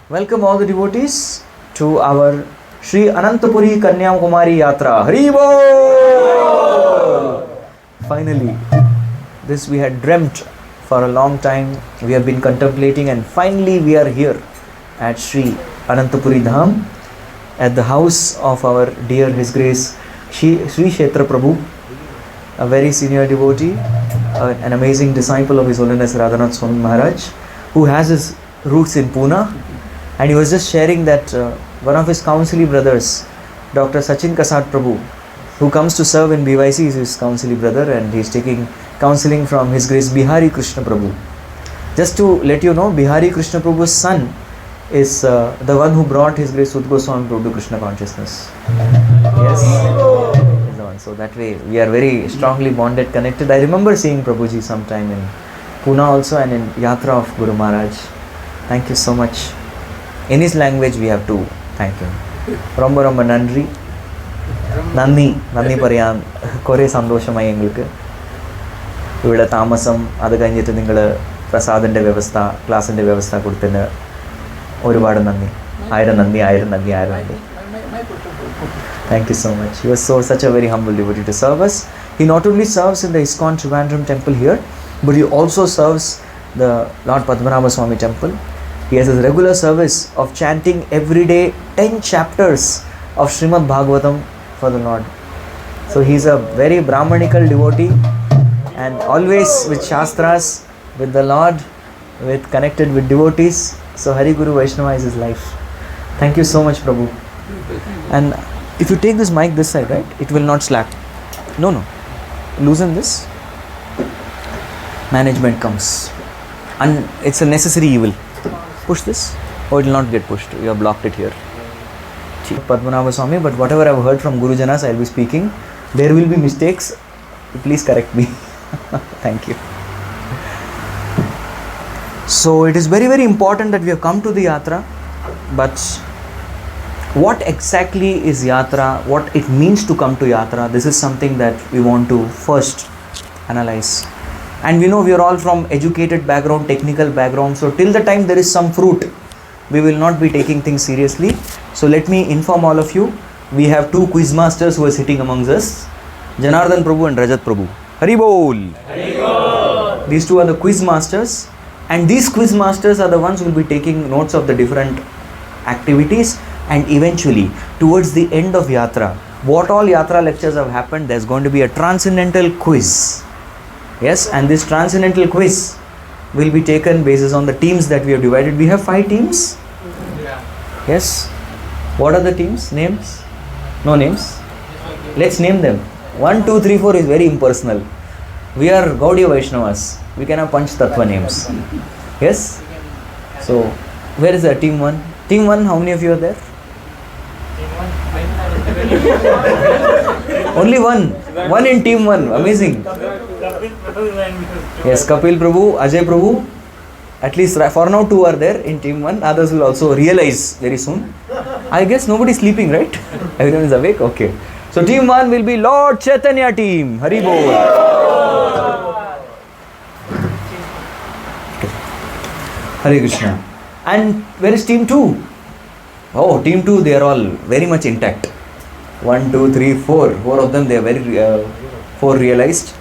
welcome all the devotees to our Sri Anantapuri Kanyakumari Yatra. Hari Bol! Finally, this we had dreamt for a long time. We have been contemplating, and finally we are here at Sri Anantapuri Dham, at the house of our dear His Grace Sri Kshetra Prabhu, a very senior devotee, an amazing disciple of His Holiness Radhanath Swami Maharaj, who has his roots in Pune. And he was just sharing that one of his counsely brothers, Dr. Sachin Kasat Prabhu, who comes to serve in BYC, is his counsely brother, and he is taking counseling from His Grace Bihari Krishna Prabhu. Just to let you know, Bihari Krishna Prabhu's son is the one who brought His Grace Sud Goswami Prabhu to Krishna consciousness. Yes, he's the one. So that way we are very strongly bonded, connected. I remember seeing Prabhuji sometime in Pune also, and in Yatra of Guru Maharaj. Thank you so much. In his language we have to thank him. Romba romba nandri. Nandi parayan kore sandosham engalukku. Ivide tamasam adu kaniyitte ningal prasadinte vyavastha classinte vyavastha koduthennu ഒരുപാട് നന്ദി. ആയിരം നന്ദി. Thank you so much. He was such a very humble devotee to serve us. He not only serves in the ISKCON Trivandrum temple here, but he also serves the Lord Padmanabha Swami temple. He has his regular service of chanting every day 10 chapters of Srimad Bhagavatam for the Lord. So he is a very Brahmanical devotee, and always with Shastras, with the Lord, connected with devotees. So Hari Guru Vaishnava is his life. Thank you so much, Prabhu. And if you take this mic this side, right, it will not slack. No. Loosen this. Management comes. And it's a necessary evil. Push this. Or it will not get pushed. You have blocked it here. Padmanabha Swami, but whatever I have heard from Guru Janas, I will be speaking. There will be mistakes. Please correct me. Thank you. So it is very, very important that we have come to the Yatra. But what exactly is Yatra? What it means to come to Yatra? This is something that we want to first analyze. And we know we are all from educated background, technical background. So till the time there is some fruit, we will not be taking things seriously. So let me inform all of you. We have two quiz masters who are sitting amongst us, Janardhan Prabhu and Rajat Prabhu. Hari Bol! Hari Bol! These two are the quiz masters. And these quiz masters are the ones who will be taking notes of the different activities. And eventually, towards the end of Yatra, what all Yatra lectures have happened, there's going to be a transcendental quiz. Yes, and this transcendental quiz will be taken basis on the teams that we have divided. We have 5 teams. Yeah. Yes. What are the teams? Names? No names? Let's name them. 1, 2, 3, 4 is very impersonal. We are Gaudiya Vaishnavas. We can have Panch Tattva names. Yes? So, where is the team 1? Team 1, how many of you are there? Only one. One in team 1. Amazing. Yes, Kapil Prabhu, Ajay Prabhu. At least for now 2 are there in team 1. Others will also realize very soon. I guess nobody is sleeping, right? Everyone is awake? Okay. So team 1 will be Lord Chaitanya team. Hari Bol. Hare Krishna. And where is team 2? Oh, team 2, they are all very much intact. 1, 2, 3, 4. 4 of them, they are very 4 realized.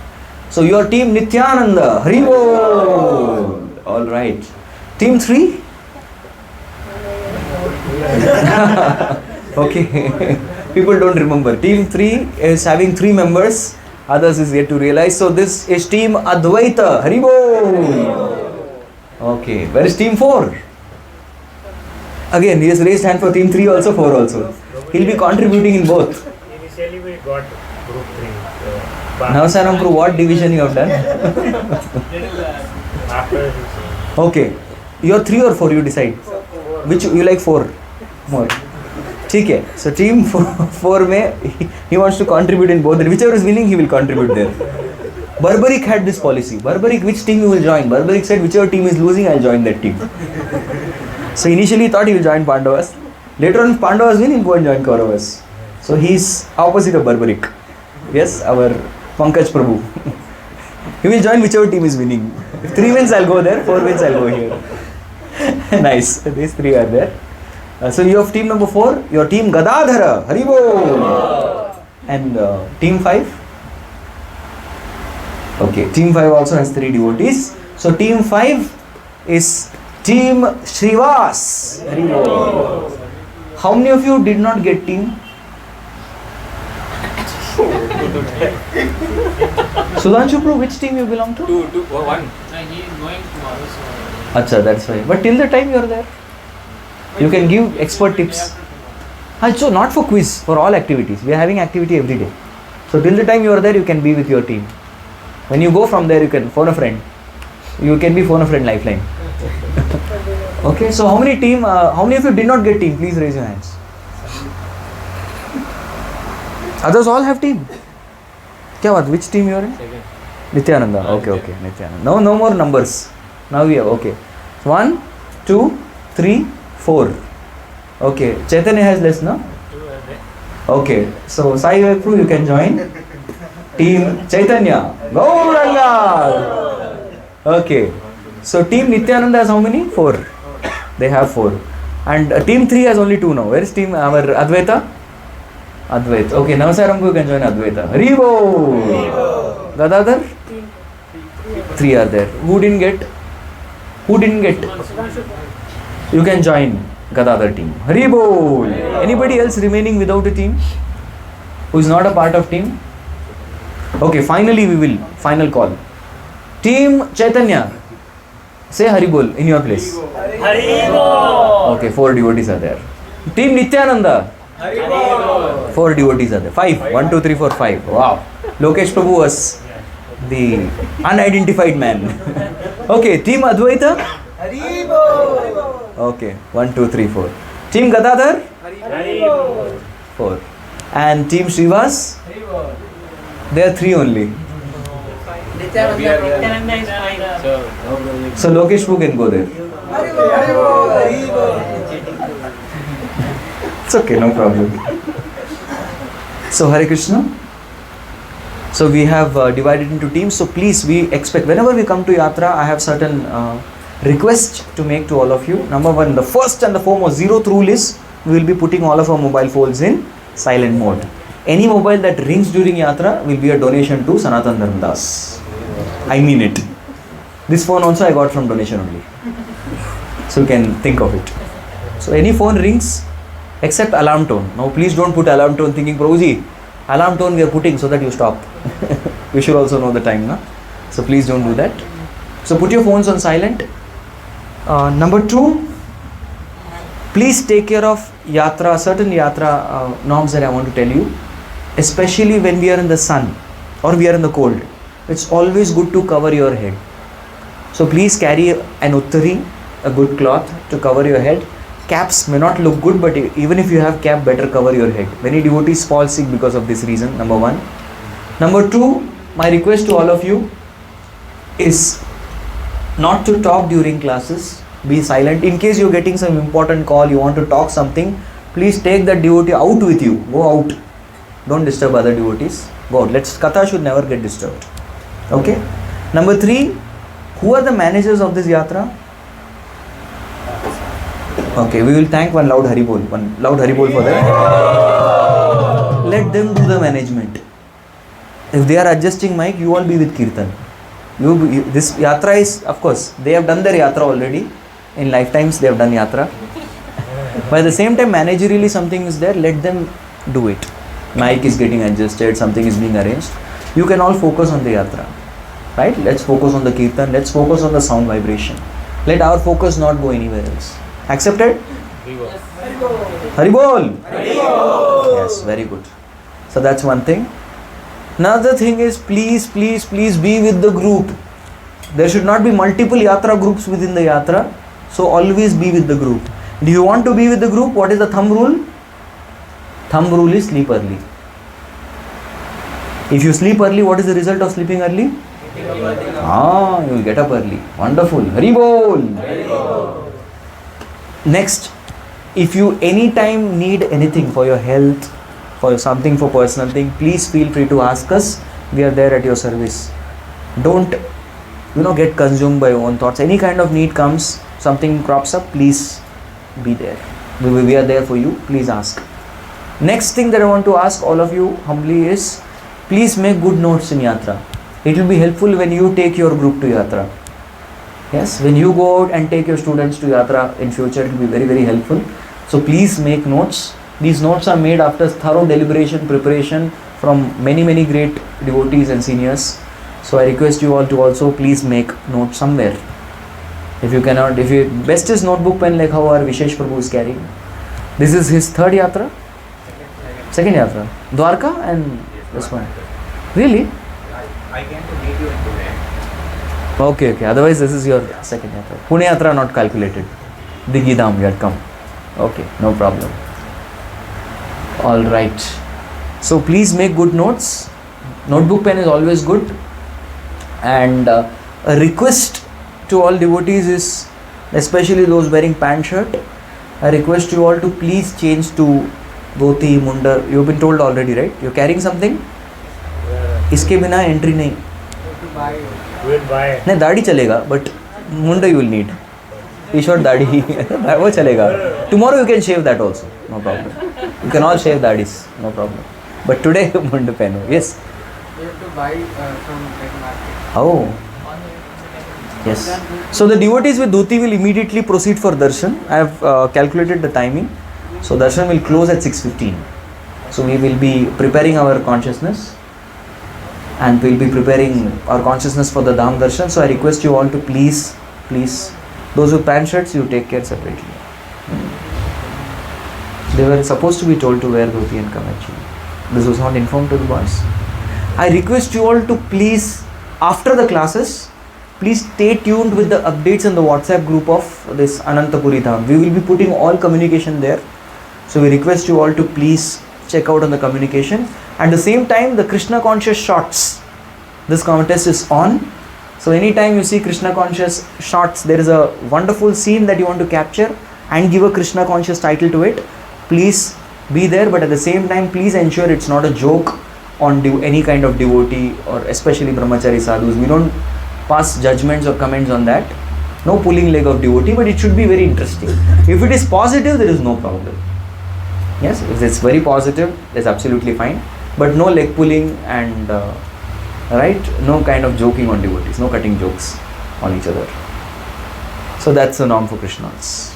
So your team Nityananda. Hari Bol. All right. Team 3? Okay. People don't remember. Team 3 is having 3 members. Others is yet to realize. So this is team Advaita. Hari Bol. Okay. Where is team 4? Again, he has raised hand for team 3 also, 4 also. He'll be contributing in both. Initially we got group 3. Now Saram, what division you have done? Okay. You're 3 or 4, you decide. Which you like 4 more. Okay. So team 4 mein, he wants to contribute in both. Whichever is winning, he will contribute there. Barbaric had this policy. Barbaric, which team you will join? Barbaric said, whichever team is losing, I'll join that team. So initially he thought he will join Pandavas. Later on, Pandavas win, he'll go and join Kauravas. So he's opposite of Barbaric. Yes, our Pankaj Prabhu. He will join whichever team is winning. If 3 wins, I'll go there. 4 wins, I'll go here. Nice. These three are there. So you have team number 4, your team Gadadhara, Haribo. And team 5. Okay, team 5 also has 3 devotees. So team 5 is team Srivas. Haribo. How many of you did not get team? Sudhanshu Prabhu, which team you belong to? 2, 1. He is going tomorrow, so. Acha, that's why. But till the time you are there, you can give expert tips. So not for quiz, for all activities. We are having activity every day. So till the time you are there, you can be with your team. When you go from there, you can phone a friend. You can be phone a friend lifeline. Okay, so how many of you did not get team? Please raise your hands. Others all have team. Kya baat? Which team you are in? Second. Nityananda. Okay, Nityananda. No more numbers. Now we have, okay. 1, 2, 3, 4. Okay, Chaitanya has less, no? 2 are there. Okay, so Sai Vipru, you can join. Team Chaitanya. Gauranga. Okay, so team Nityananda has how many? 4. They have 4. And team 3 has only 2 now. Where is team our Advaita? Advaita. Okay, Navasarambu, you can join Advaita. Haribo. Gadadhar? 3 are there. Who didn't get? You can join Gadadhar team. Haribo. Anybody else remaining without a team? Who is not a part of team? Okay, finally we will. Final call. Team Chaitanya. Say Haribol in your place. Haribo. Okay, 4 devotees are there. Team Nityananda. Haribo. 4 devotees are there. 5. 1, 2, 3, 4, 5. Wow. Lokesh Prabhu was the unidentified man. Okay, Team Advaita. Okay, 1, 2, 3, 4. Team Gadadhar. Haribo. 4. And Team Srivas. There are 3 only. Nityananda is fine. So Lokesh Prabhu can go there. It's okay, no problem. So Hare Krishna. So we have divided into teams. So please, we expect whenever we come to Yatra, I have certain requests to make to all of you. Number 1, the first and the foremost, 0th rule is we will be putting all of our mobile phones in silent mode. Any mobile that rings during Yatra will be a donation to Sanatana Dharmadas. I mean it. This phone also I got from donation only. So you can think of it. So any phone rings except alarm tone. Now please don't put alarm tone thinking, Prabhuji, alarm tone we are putting so that you stop. You should also know the time, na? So please don't do that. So put your phones on silent. Number 2, please take care of certain Yatra norms that I want to tell you. Especially when we are in the sun or we are in the cold. It's always good to cover your head. So please carry an uttari, a good cloth to cover your head. Caps may not look good, but even if you have cap, better cover your head. Many devotees fall sick because of this reason, number 1. Number 2, my request to all of you is not to talk during classes. Be silent. In case you're getting some important call, you want to talk something, please take that devotee out with you. Go out. Don't disturb other devotees. Go out. Katha should never get disturbed. Okay. Number 3, who are the managers of this yatra? Okay, we will thank one loud Haribol for that. Let them do the management. If they are adjusting mic, you all be with Kirtan. This yatra is, of course, they have done their yatra already. In lifetimes, they have done yatra. But at the same time, managerially something is there, let them do it. Mic is getting adjusted, something is being arranged. You can all focus on the yatra. Right? Let's focus on the Kirtan, let's focus on the sound vibration. Let our focus not go anywhere else. Accepted? Haribol! Yes, very good. So that's one thing. Another thing is, please be with the group. There should not be multiple yatra groups within the yatra. So always be with the group. Do you want to be with the group? What is the thumb rule? Thumb rule is sleep early. If you sleep early, what is the result of sleeping early? You will get up early. Wonderful. Haribol! Next, if you anytime need anything for your health, for something, for personal thing, please feel free to ask us. We are there at your service. Don't get consumed by your own thoughts. Any kind of need comes, something crops up, please be there. We are there for you. Please ask. Next thing that I want to ask all of you humbly is, please make good notes in Yatra. It will be helpful when you take your group to Yatra. Yes, when you go out and take your students to Yatra in future, it will be very, very helpful. So please make notes. These notes are made after thorough deliberation, preparation from many, many great devotees and seniors. So I request you all to also please make notes somewhere. If you cannot, best is notebook pen like how our Vishesh Prabhu is carrying. This is his third Yatra? Second Yatra. Dwarka and this one. Really? I came to meet you in Pune. Okay. Otherwise, this is your second Yatra. Pune Yatra not calculated. Digidam you had come. Okay, no problem. All right. So please make good notes. Notebook pen is always good. And a request to all devotees is, especially those wearing pant shirt, I request you all to please change to dhoti, munda. You've been told already, right? You're carrying something? इसके बिना entry नहीं. नहीं दाढ़ी चलेगा, but Munda you will need. T-shirt दाढ़ी वो चलेगा. Tomorrow you can shave that also, no problem. You can all shave दाढ़ीs, no problem. But today मुंडा पहनो. Yes. You have to buy from like market. Oh. Yes. So the devotees with dhoti will immediately proceed for darshan. I have calculated the timing. So darshan will close at 6:15. So we will be preparing our consciousness. And we will be preparing our consciousness for the Dham Darshan. So I request you all to please, those with pant shirts, you take care separately. They were supposed to be told to wear dhoti and come actually. This was not informed to the boys. I request you all to please, after the classes, please stay tuned with the updates in the WhatsApp group of this Anantapuri Dham. We will be putting all communication there. So we request you all to please check out on the communication. At the same time, the Krishna conscious shots, this contest is on. So anytime you see Krishna conscious shots, there is a wonderful scene that you want to capture and give a Krishna conscious title to it. Please be there, but at the same time, please ensure it's not a joke on any kind of devotee or especially brahmachari sadhus. We don't pass judgments or comments on that. No pulling leg of devotee, but it should be very interesting. If it is positive, there is no problem. Yes, if it's very positive, that's absolutely fine. But no leg pulling and no kind of joking on devotees, no cutting jokes on each other. So that's the norm for Krishnas.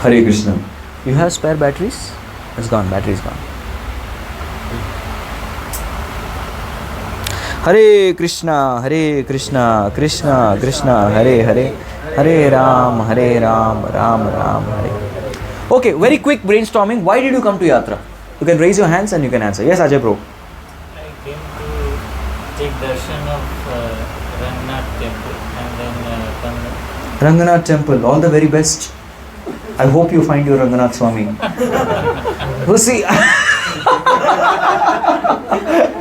Hare Krishna. You have spare batteries? It's gone, battery is gone. Hare Krishna, Krishna Krishna, Hare Hare, Hare Ram, Ram Ram, Hare. Okay, very quick brainstorming. Why did you come to Yatra? You can raise your hands and you can answer. Yes, Ajay bro. I came to take darshan of Rangnath temple and then come. Rangnath temple, all the very best. I hope you find your Rangnath Swami. Who see?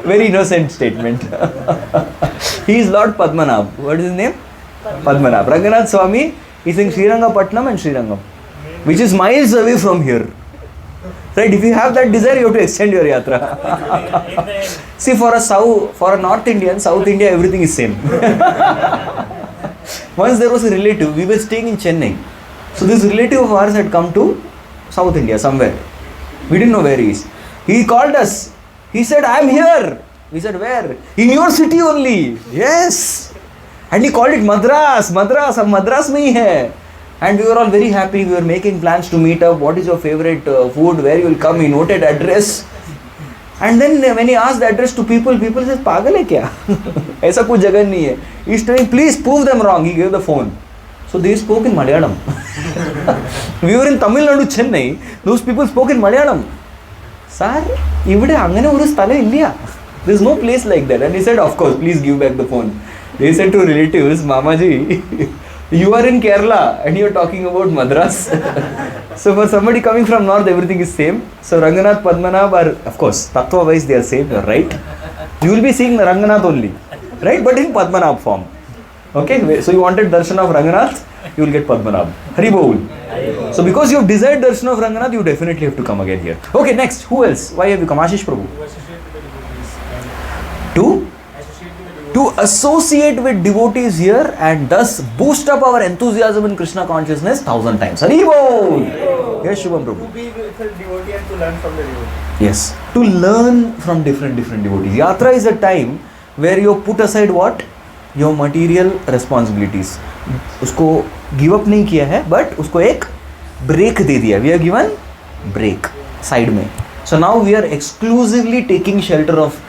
Very innocent statement. He is Lord Padmanabh. What is his name? Padmanabh. Rangnath Swami is in Srirangapatnam and Srirangam, which is miles away from here. Right? If you have that desire, you have to extend your yatra. See, for a North Indian, South India, everything is same. Once there was a relative, we were staying in Chennai. So this relative of ours had come to South India somewhere. We didn't know where he is. He called us. He said, I am here. We said, where? In your city only. Yes. And he called it Madras. Madras, ab Madras mein hi hai. And we were all very happy. We were making plans to meet up. What is your favorite food? Where you will come? He noted address. And then when he asked the address to people said, Pagal hai kya? Aisa kuch jagah nahi hai. He's telling, please prove them wrong. He gave the phone. So they spoke in Malayalam. We were in Tamil Nadu, Chennai. Those people spoke in Malayalam. Sir, ivide angane oru sthala illiya. There is no place like that. And he said, of course, please give back the phone. They said to relatives, Mamaji, you are in Kerala and you are talking about Madras. So for somebody coming from north, everything is same. So Ranganath, Padmanabh are, of course, tattva wise they are same, you are right. You will be seeing the Ranganath only, right? But in Padmanabh form. Okay, so you wanted darshan of Ranganath, you will get Padmanabh. Hari Bol. So because you have desired darshan of Ranganath, you definitely have to come again here. Okay, next, who else? Why have you come? Ashish Prabhu. To to associate with devotees here and thus boost up our enthusiasm in Krishna consciousness 1,000 times. Hari Bol! Yes, Shubham Prabhu. To be with a devotee and to learn from the devotee. Yes, to learn from different devotees. Yatra is a time where you put aside what? Your material responsibilities. उसको give up नहीं किया है, but उसको एक break दे दिया. We are given break side में. So now we are exclusively taking shelter of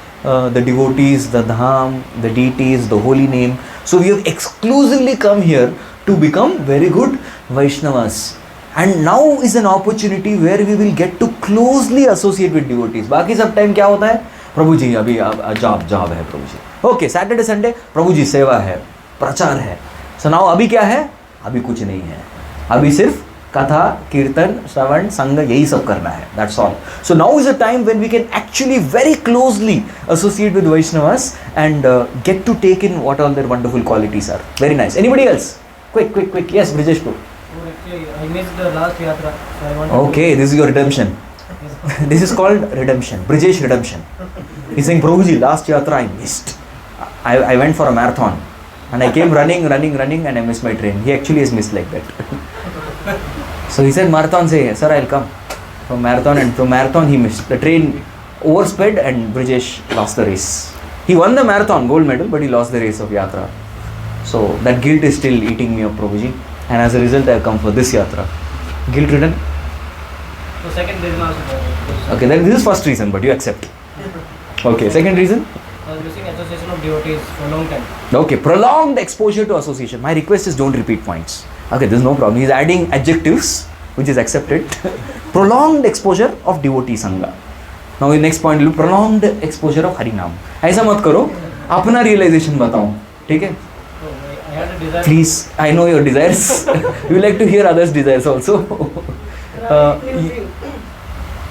the devotees, the dham, the deities, the holy name. So we have exclusively come here to become very good Vaishnavas. And now is an opportunity where we will get to closely associate with devotees. बाकी सब time क्या होता है? प्रभु जी अभी job है प्रभु जी. Okay, Saturday Sunday प्रभु जी सेवा है, प्रचार है. सो नाउ अभी क्या है? अभी कुछ नहीं है. अभी सिर्फ कथा, कीर्तन, श्रवण, संग यही सब करना है. That's all. So now is a time when we can actually very closely associate with Vaishnavas and get to take in what all their wonderful qualities are. Very nice. Anybody else? Quick. Yes, Brijesh bro. I missed the last yatra. So I want Okay, this is your redemption. This is called redemption. Brijesh redemption. He's saying, Prabhuji, last yatra I missed. I went for a marathon and I came running and I missed my train. He actually has missed like that. So he said, marathon say, sir, I'll come. From marathon he missed. The train oversped and Brijesh lost the race. He won the marathon, gold medal, but he lost the race of yatra. So that guilt is still eating me up, Prabhuji. And as a result, I have come for this yatra. Guilt ridden? So second reason also. Okay, then this is first reason, but you accept. Okay, second reason? I was missing association of devotees for a long time. Okay, prolonged exposure to association. My request is don't repeat points. Okay, there's no problem. He's adding adjectives, which is accepted. Prolonged exposure of devotee sangha. Now the next point will be prolonged exposure of Harinam. ऐसा मत करो, अपना realization बताओ, ठीक है? I had a desire. Please, I know your desires. You like to hear others' desires also.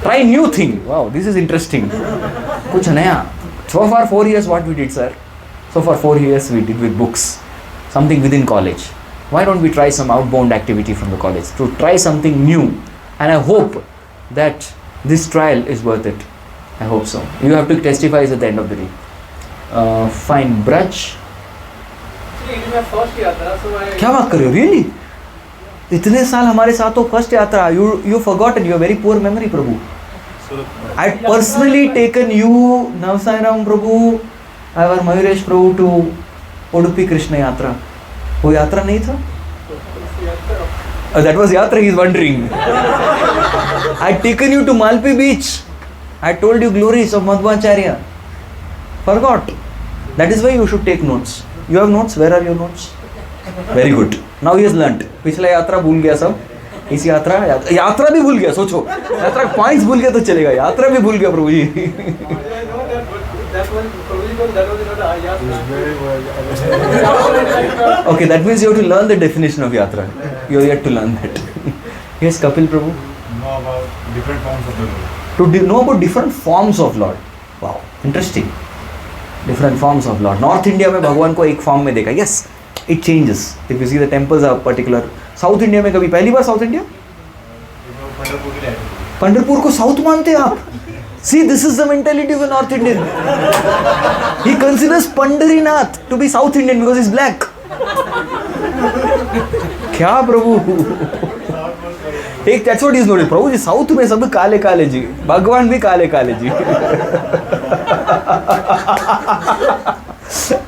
Try new thing. Wow, this is interesting. कुछ नया. So far 4 years what we did, sir? So far 4 years we did with books. Something within college. Why don't we try some outbound activity from the college? To try something new. And I hope that this trial is worth it. I hope so. You have to testify at the end of the day. Fine. Braj. It is my first yatra, so I... क्या बात कर रहे हो? Really? इतने साल हमारे साथ हो, first यात्रा. You forgotten. You have very poor memory, Prabhu. I personally taken you, Navsairam Prabhu, our Mayuresh Prabhu to Udupi Krishna Yatra. वो यात्रा नहीं था? That was yatra, he is wondering. I had taken you to Malpe beach. I told you glories of Madhvacharya. Forgot. That is why you should take notes. You have notes? Where are your notes? Very good. Now he has learnt. पिछला यात्रा भूल गया सब. इस यात्रा भी भूल गया. सोचो, यात्रा पॉइंट्स भूल गया तो चलेगा. यात्रा भी भूल गया प्रभु जी. Okay, that means you have to learn the definition of yatra. You have yet to learn that. Yes, Kapil Prabhu. Know about different forms of the Lord. To know about different forms of Lord. Wow, interesting. Different forms of Lord. North India में भगवान को एक form में देखा. Yes, it changes. If you see the temples are particular. South India में कभी पहली बार South India? Pandharpur को साउथ मानते हैं आप? See, this is the mentality of a North Indian. He considers Pandarinath to be South Indian because he's black. क्या प्रभु? एक that's what he's noted. Prabhu ji south में सब काले काले जी, भगवान भी काले काले जी.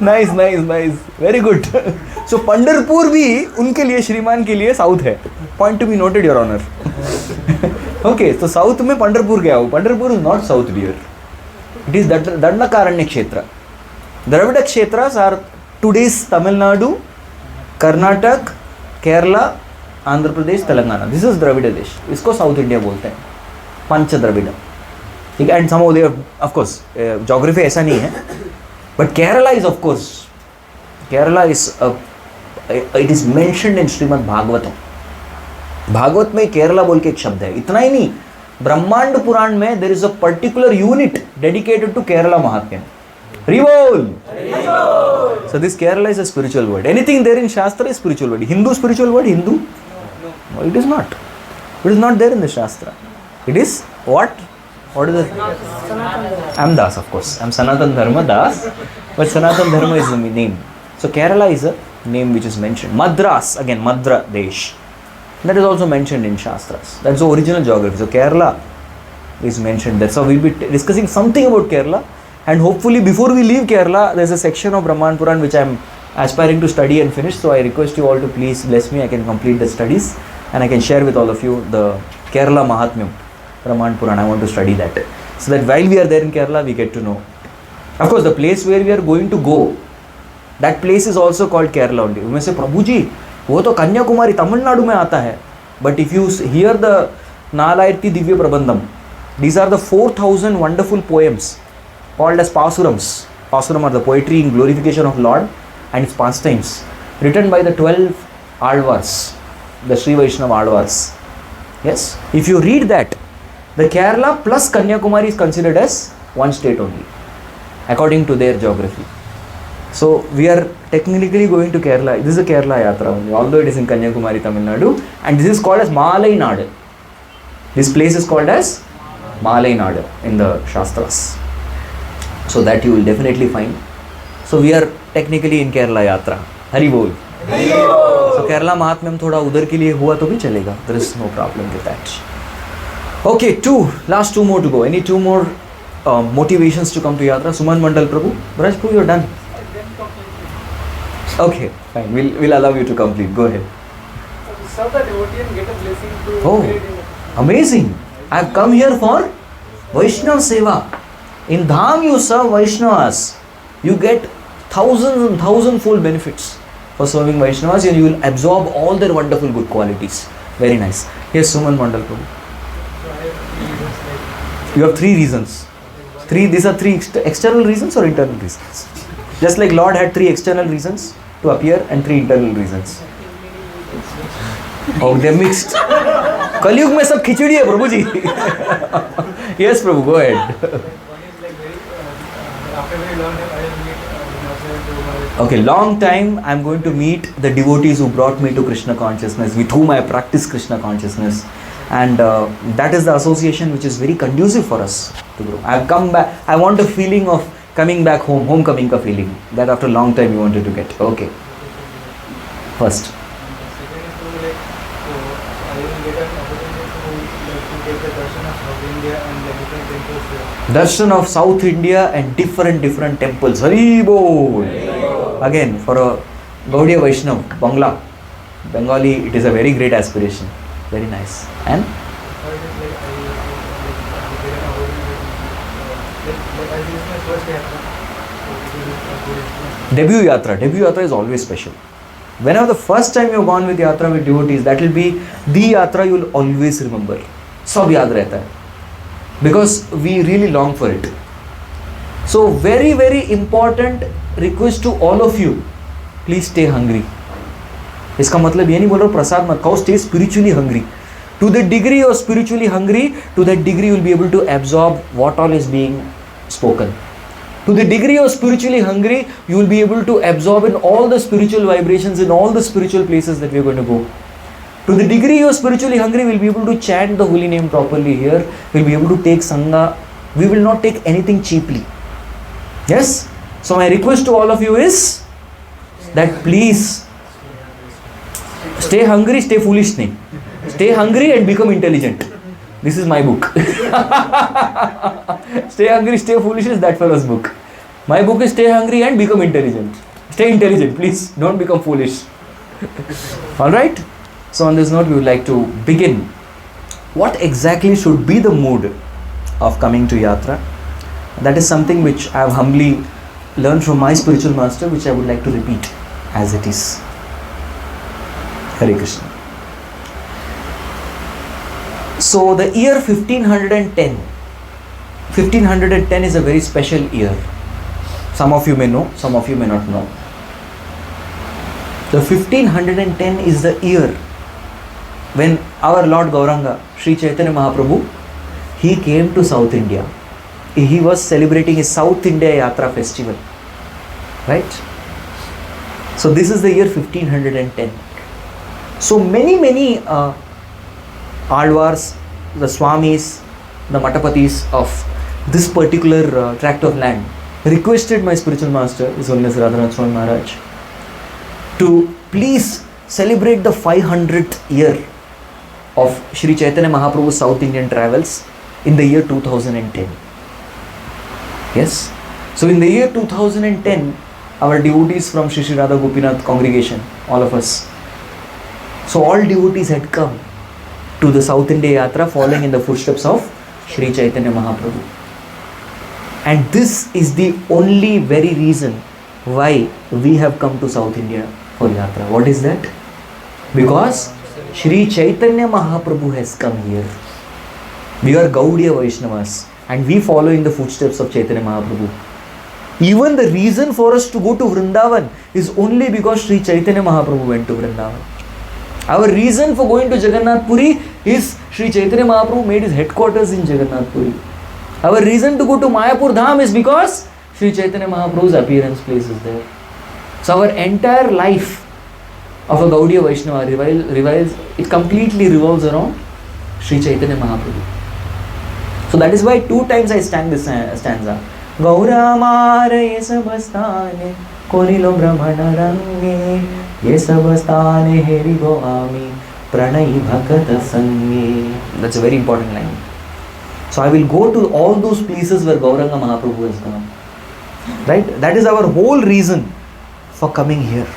Nice. Very good. So Pandharpur भी उनके लिए श्रीमान के लिए साउथ है. Point to be noted, Your Honor. Okay, so south में पंढरपुर गया हो. Pandharpur is not south, dear. It is Dandakaranya Kshetra. Dravida Kshetras are today's Tamil Nadu, Karnataka, Kerala, Andhra Pradesh, Telangana. This is Dravida Desh. इसको South India बोलते हैं. पंच द्रविड़. ठीक है, and somehow they are, of course, geography ऐसा नहीं है. But Kerala is, of course, it is mentioned in Srimad Bhagavatam. Bhagavat में केरला बोल के एक शब्द है. इतना ही नहीं, ब्रह्मांड पुराण में there is a particular unit dedicated to Kerala Mahatmya. Rivol! So this Kerala is a spiritual word. Anything there in Shastra is spiritual word. Hindu spiritual word? Hindu? No, it is not. It is not there in the Shastra. It is what? What is it? I am Das, of course. I am Sanatana Dharma Das. But Sanatana Dharma is the name. So Kerala is a name which is mentioned. Madras, again Madra Desh. That is also mentioned in Shastras. That's the original geography. So Kerala is mentioned. That's how we'll be discussing something about Kerala. And hopefully before we leave Kerala, there's a section of Brahman Puran which I'm aspiring to study and finish. So I request you all to please bless me. I can complete the studies and I can share with all of you the Kerala Mahatmyam, Brahman Puran. I want to study that. So that while we are there in Kerala, we get to know. Of course, the place where we are going to go, that place is also called Kerala only. You may say, Prabhu ji, वो तो कन्याकुमारी तमिलनाडु में आता है. But if you hear the Nalayati Divya Prabandham, these are the 4,000 wonderful poems called as Pasurams. Pasuram are the poetry in glorification of Lord and its pastimes, written by the 12 Alvars, the Sri Vaishnava Alvars. Yes, if you read that, the Kerala plus Kanyakumari is considered as one state only, according to their geography. So we are technically going to Kerala. This is a Kerala Yatra only, although it is in Kanyakumari, Tamil Nadu, and this is called as Malai Nadu. This place is called as Malai Nadu in the Shastras. So that you will definitely find. So we are technically in Kerala Yatra. Hari Bol. So Kerala Mahatmyam thoda udhar ke liye hua to bhi chalega. There is no problem with that. Okay, last two more to go. Any two more motivations to come to Yatra? Suman Mandal Prabhu. Braj Prabhu, you're done. Okay, fine. We'll allow you to complete. Go ahead. Serve the devotee and get a blessing to Oh, amazing. I've come here for Vaishnava Seva. In Dham you serve Vaishnavas. You get thousands and thousand-fold benefits for serving Vaishnavas, and you will absorb all their wonderful good qualities. Very nice. Yes, Suman Mandal Prabhu. You have three reasons. These are three external reasons or internal reasons? Just like Lord had three external reasons to appear and three internal reasons. Oh, they're mixed. Kaliyug mein sab khichdi hai, Prabhu ji. Yes, Prabhu, go ahead. Okay, long time I'm going to meet the devotees who brought me to Krishna consciousness, with whom I practice Krishna consciousness, and that is the association which is very conducive for us to grow. I've come back. I want a feeling of coming back home, homecoming ka feeling that after a long time you wanted to get. Okay. First. Darshan of South India and different temples. Hari Bol. Again, for a Gaudiya Vaishnav, Bangla, Bengali, it is a very great aspiration. Very nice. And? Debut Yatra is always special. Whenever the first time you have gone with Yatra with devotees, that will be the Yatra you will always remember. Sab yaad rehta hai. Because we really long for it. So very important request to all of you, please stay hungry. इसका मतलब ये नहीं बोल रहा प्रसाद मत खाओ, stay spiritually hungry. To the degree you're spiritually hungry, to that degree you'll be able to absorb what all is being spoken. To the degree you're spiritually hungry, you will be able to absorb in all the spiritual vibrations in all the spiritual places that we're going to go. To the degree you're spiritually hungry, we'll be able to chant the holy name properly here. We'll be able to take Sangha. We will not take anything cheaply. Yes? So my request to all of you is that please stay hungry, stay foolish. Stay hungry and become intelligent. This is my book. Stay hungry, stay foolish is that fellow's book. My book is Stay Hungry and Become Intelligent. Stay intelligent, please. Don't become foolish. Alright? So on this note, we would like to begin. What exactly should be the mood of coming to Yatra? That is something which I have humbly learned from my spiritual master, which I would like to repeat as it is. Hare Krishna. So the year 1510. 1510 is a very special year. Some of you may know, some of you may not know. The 1510 is the year when our Lord Gauranga, Sri Chaitanya Mahaprabhu, he came to South India. He was celebrating his South India Yatra festival. Right? So this is the year 1510. So many Alvars, the Swamis, the Matapatis of this particular tract of land, requested my spiritual master, His Holiness Radhanath Swami Maharaj, to please celebrate the 500th year of Sri Chaitanya Mahaprabhu's South Indian travels in the year 2010. Yes. So in the year 2010, our devotees from Sri Sri Radha Gopinath congregation, all of us, so all devotees had come to the South India Yatra following in the footsteps of Sri Chaitanya Mahaprabhu. And this is the only very reason why we have come to South India for Yatra. What is that? Because Sri Chaitanya Mahaprabhu has come here. We are Gaudiya Vaishnavas and we follow in the footsteps of Chaitanya Mahaprabhu. Even the reason for us to go to Vrindavan is only because Sri Chaitanya Mahaprabhu went to Vrindavan. Our reason for going to Jagannath Puri is Sri Chaitanya Mahaprabhu made his headquarters in Jagannath Puri. Our reason to go to Mayapur Dham is because Sri Chaitanya Mahaprabhu's appearance place is there. So our entire life of a Gaudiya Vaishnava it completely revolves around Sri Chaitanya Mahaprabhu. So that is why 2 times I sang this stanza. Gaura Mara Yesabastane Korilo Brahmana Range Yesabastane Heri Goami Pranai Bhakata Sange. That's a very important line. So I will go to all those places where Gauranga Mahaprabhu has gone. Right? That is our whole reason for coming here.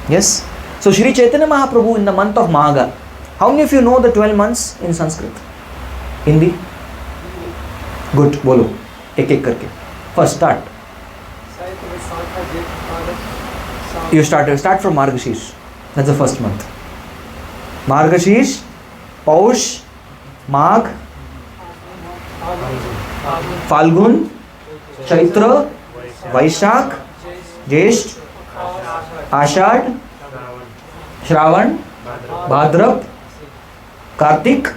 Yes? So Sri Chaitanya Mahaprabhu in the month of Magha. How many of you know the 12 months in Sanskrit? Hindi? Good. Bolo. Ek ek karke. First start. You start from Margashish. That's the first month. Margashish, Paush, Magh, Falgun, Chaitra, Vaishakh, Jesht, Ashad, Shravan, Bhadrap, Kartik,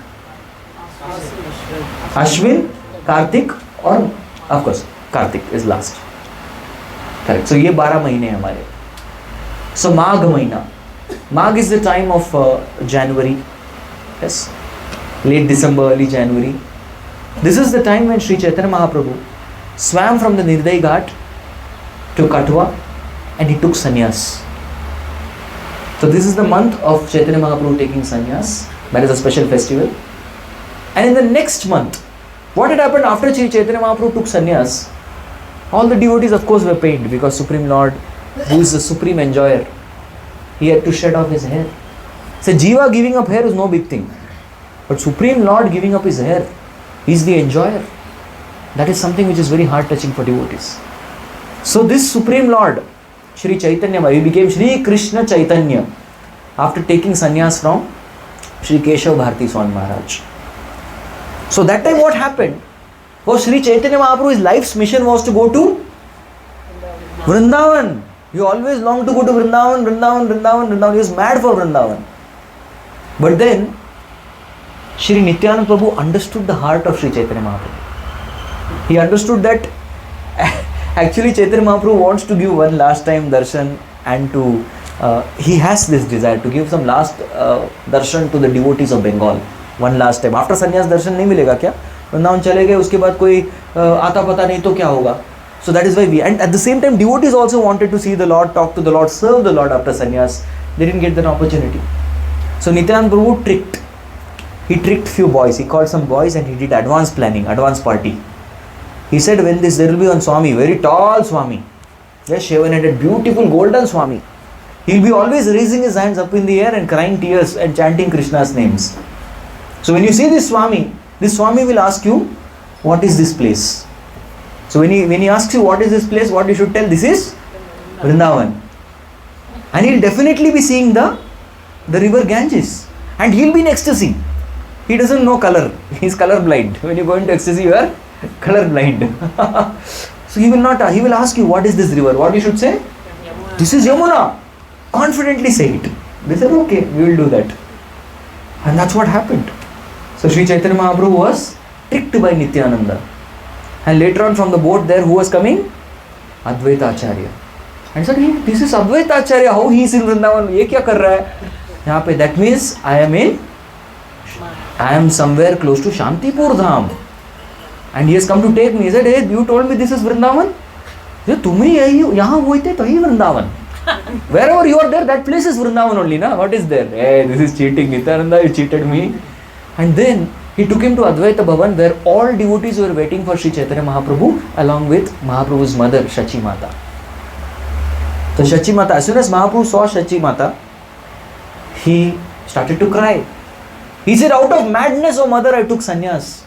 Ashwin, Kartik, or of course Kartik is last. Correct. So ये 12 महीने हैं हमारे. So Magh महीना. Magh is the time of January. Yes. Late December, early January. This is the time when Sri Chaitanya Mahaprabhu swam from the Nirdai Ghat to Katwa and he took sannyas. So this is the month of Chaitanya Mahaprabhu taking sannyas. That is a special festival. And in the next month, what had happened after Sri Chaitanya Mahaprabhu took sannyas? All the devotees of course were pained because Supreme Lord, who is the supreme enjoyer, he had to shed off his hair. So Jiva giving up hair is no big thing. But Supreme Lord giving up his hair, he is the enjoyer. That is something which is very heart touching for devotees. So this Supreme Lord, Sri Chaitanya, he became Sri Krishna Chaitanya after taking sannyas from Sri Keshav Bharati Swami Maharaj. So that time what happened was Sri Chaitanya Mahaprabhu's life's mission was to go to Vrindavan. He always longed to go to Vrindavan, Vrindavan, Vrindavan, Vrindavan. He was mad for Vrindavan. But then Sri Nityananda Prabhu understood the heart of Sri Chaitanya Mahaprabhu. He understood that actually Chaitanya Mahaprabhu wants to give one last time darshan and to he has this desire to give some last darshan to the devotees of Bengal. One last time. After sannyas darshan नहीं मिलेगा क्या? वृंदावन चले गए उसके बाद कोई आता पता नहीं तो क्या होगा? So that is why we, and at the same time devotees also wanted to see the Lord, talk to the Lord, serve the Lord after sannyas. They didn't get that opportunity. So Nityananda Prabhu he tricked few boys. He called some boys and he did advance planning, advance party. He said when there will be one Swami, very tall Swami, yes, shaven-headed, beautiful golden Swami. He'll be always raising his hands up in the air and crying tears and chanting Krishna's names. So when you see this Swami will ask you, what is this place? So when he asks you what is this place, what you should tell, this is Vrindavan. And he'll definitely be seeing the river Ganges. And he'll be in ecstasy. He doesn't know color. He's color blind. When you go into ecstasy, you are color blind. So he will ask you, what is this river? What you should say? This is Yamuna. Confidently say it. They said, okay, we will do that. And that's what happened. So Sri Chaitanya Mahaprabhu was tricked by Nityananda. And later on from the boat there, who was coming? Advaita Acharya. And said, hey, this is Advaita Acharya. How he is in Vrindavan? Ye kya kar raha hai? Yahan pe, that means I am somewhere close to Shantipur Dham. And he has come to take me. He said, hey, you told me this is Vrindavan? जो तुम्ही यहाँ हुए थे तो ही Vrindavan. Wherever you are there, that place is Vrindavan only, na? What is there? Hey, this is cheating. Nityananda, you cheated me. And then he took him to Advaita Bhavan, where all devotees were waiting for Sri Chaitanya Mahaprabhu, along with Mahaprabhu's mother, Shachi Mata. So Shachi Mata, as soon as Mahaprabhu saw Shachi Mata, he started to cry. He said, out of madness, oh mother, I took sannyas.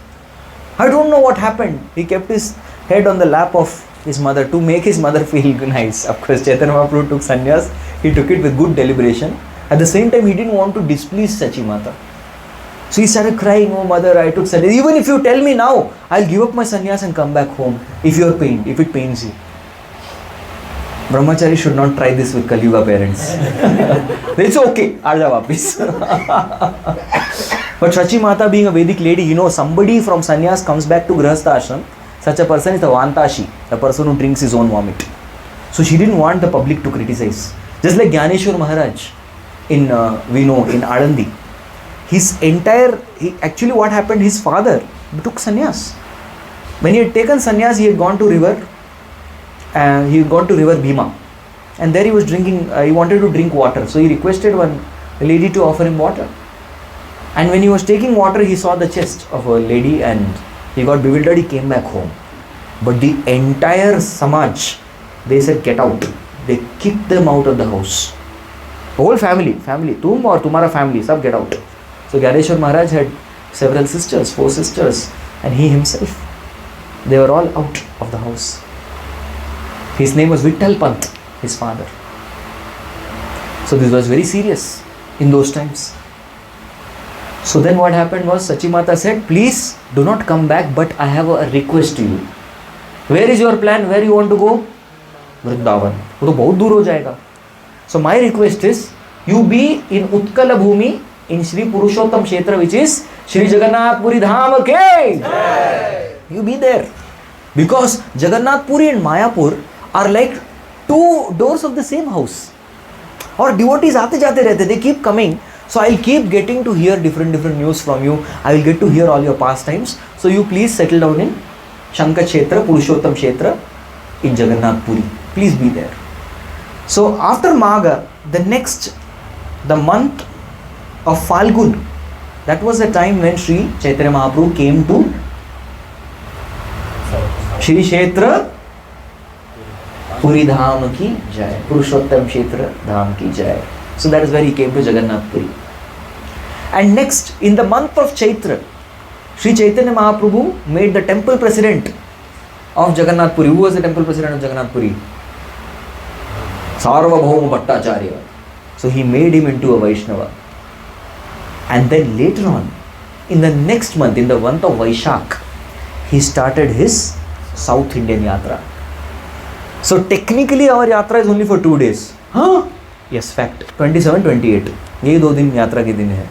I don't know what happened. He kept his head on the lap of his mother to make his mother feel nice. Of course, Chaitanya Mahaprabhu took sannyas. He took it with good deliberation. At the same time, he didn't want to displease Shachi Mata. So he started crying, oh mother, I took sannyas. Even if you tell me now, I'll give up my sannyas and come back home if you're pained, if it pains you. Brahmachari should not try this with Kali Yuga parents. It's okay, Arja Vapis. But Shachi Mata, being a Vedic lady, somebody from sannyas comes back to Grihastha ashram. Such a person is a Vantashi, the person who drinks his own vomit. So she didn't want the public to criticize. Just like Gyaneshwar Maharaj in Alandi. Actually what happened, his father took sannyas. When he had taken sannyas, he had gone to river Bhima. And there he was drinking, he wanted to drink water. So he requested one lady to offer him water. And when he was taking water, he saw the chest of a lady and he got bewildered, he came back home. But the entire Samaj, they said, get out. They kicked them out of the house. The whole family, tum or tumhara family, sab get out. So Gyaneshwar Maharaj had several sisters, 4 sisters, and he himself. They were all out of the house. His name was Vittal Pant, his father. So this was very serious in those times. So then what happened was, Shachi Mata said, please do not come back, but I have a request to you. Where is your plan? Where you want to go? Vrindavan. वो तो बहुत दूर हो जाएगा. So my request is, you be in Utkala Bhumi, in Shri Purushottam Kshetra, which is Shri Jagannath Puri Dham ke. You be there. Because Jagannath Puri and Mayapur are like 2 doors of the same house. Or devotees aate jate rehte, they keep coming. So I'll keep getting to hear different news from you. I will get to hear all your pastimes. So you please settle down in Shanka Kshetra, Purushottam Kshetra in Jagannath Puri. Please be there. So after Magha, the month of Falgun, that was the time when Sri Chaitanya Mahaprabhu came to Shri Kshetra Puri Dham ki Jai, Purushottam Kshetra Dham ki Jai. So that is where he came to Jagannath Puri. And next, in the month of Chaitra, Sri Chaitanya Mahaprabhu made the temple president of Jagannath Puri. Who was the temple president of Jagannath Puri? Sarvabhauma Bhattacharya. So he made him into a Vaishnava. And then later on, in the next month, in the month of Vaishak, he started his South Indian Yatra. So technically our Yatra is only for 2 days. Huh? Yes, fact. 27, 28. ये 2 दिन यात्रा के दिन है.